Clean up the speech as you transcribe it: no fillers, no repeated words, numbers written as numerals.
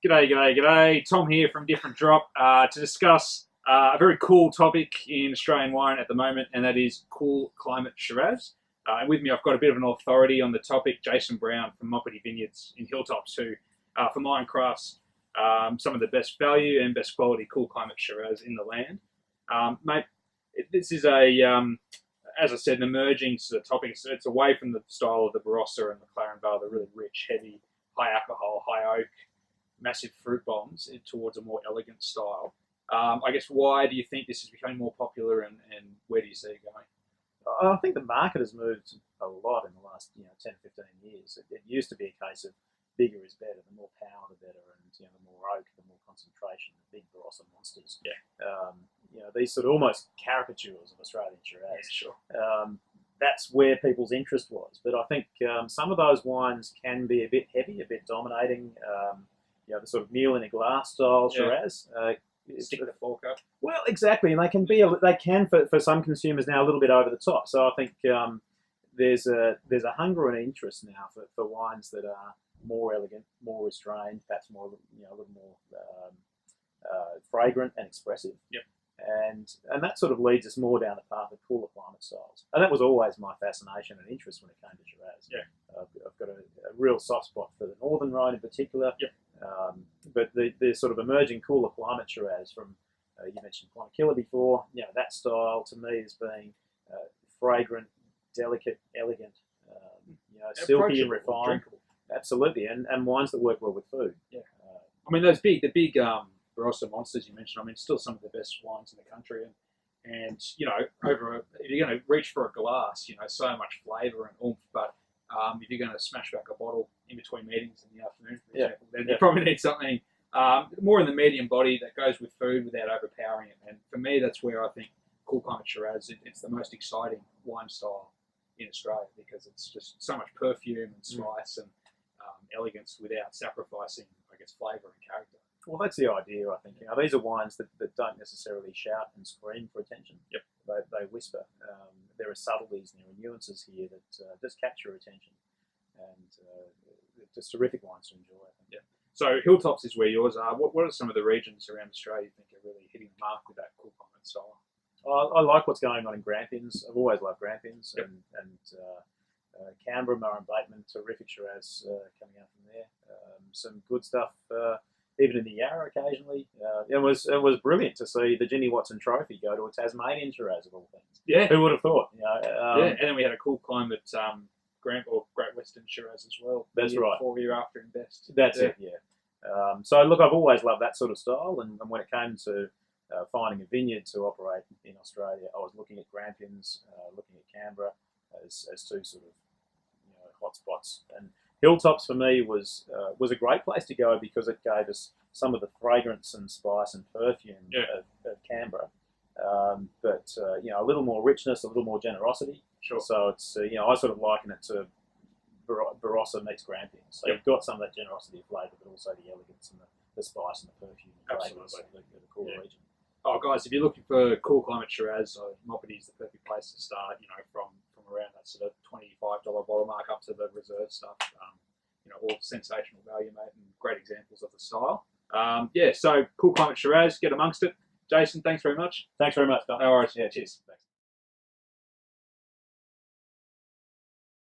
G'day. Tom here from Different Drop to discuss a very cool topic in Australian wine at the moment, and that is Cool Climate Shiraz. And with me, I've got a bit of an authority on the topic, Jason Brown from Moppity Vineyards in Hilltops, who, for mine crafts, some of the best value and best quality Cool Climate Shiraz in the land. Mate, this is as I said, an emerging sort of topic. It's away from the style of the Barossa and the Claren Vale, the really rich, heavy, high alcohol, high oak, massive fruit bombs, towards a more elegant style. I guess, why do you think this is becoming more popular, and where do you see it going? I think the market has moved a lot in the last 10, 15 years. It used to be a case of bigger is better, the more power the better, and the more oak, the more concentration, the big Barossa monsters. Yeah. These sort of almost caricatures of Australian Shiraz. Yeah, sure. That's where people's interest was. But I think some of those wines can be a bit heavy, a bit dominating. The sort of meal in a glass style Shiraz. Stick with the fork up. Well, exactly, and they can for some consumers now a little bit over the top. So I think there's a hunger and interest now for wines that are more elegant, more restrained, perhaps more a little more fragrant and expressive. Yep. And that sort of leads us more down the path of cooler climate styles. And that was always my fascination and interest when it came to Shiraz. Yeah. I've got a real soft spot for the northern Rhone in particular. Yep. But the sort of emerging cooler climate Shiraz from, you mentioned Quantakilla before, that style to me is being fragrant, delicate, elegant, silky and refined. Drinkable. Absolutely, and wines that work well with food. Yeah. I mean, the big Barossa monsters you mentioned, still some of the best wines in the country, and if you're going to reach for a glass, so much flavour and oomph, but if you're going to smash back a bottle in between meetings in the afternoon, for example, then you probably need something more in the medium body that goes with food without overpowering it. And for me, that's where I think Cool Climate Shiraz, it's the most exciting wine style in Australia, because it's just so much perfume and spice and elegance without sacrificing, I guess, flavour and character. Well, that's the idea, I think. These are wines that don't necessarily shout and scream for attention. Yep. They whisper. There are subtleties and there are nuances here that just capture attention. And just terrific wines to enjoy, I think. Yeah. So Hilltops is where yours are. What are some of the regions around Australia you think are really hitting the mark with that cool climate style? I like what's going on in Grampians. I've always loved Grampians. Yep. And Canberra, Murray-Bateman, terrific Shiraz coming out from there. Some good stuff, even in the Yarra occasionally. It was brilliant to see the Ginny Watson Trophy go to a Tasmanian Shiraz of all things. Yeah. Who would have thought? And then we had a Cool Climate Great Western Shiraz as well. That's right. 4 year after in best. That's it, yeah. So look, I've always loved that sort of style, and when it came to finding a vineyard to operate in Australia, I was looking at Grampians, looking at Canberra as two sort of hotspots. And Hilltops for me was a great place to go because it gave us some of the fragrance and spice and perfume of Canberra, but a little more richness, a little more generosity. Sure. So it's I sort of liken it to Barossa meets Grampians. So you've got some of that generosity of flavour, but also the elegance and the spice and the perfume and flavours of the cooler region. Oh, guys, if you're looking for Cool Climate Shiraz, Moppity is the perfect place to start. From around that sort of $25 bottle mark up to the reserve stuff. All sensational value, mate, and great examples of the style. So Cool Climate Shiraz, get amongst it. Jason, thanks very much. Thanks very much, Don. No worries. Yeah, cheers.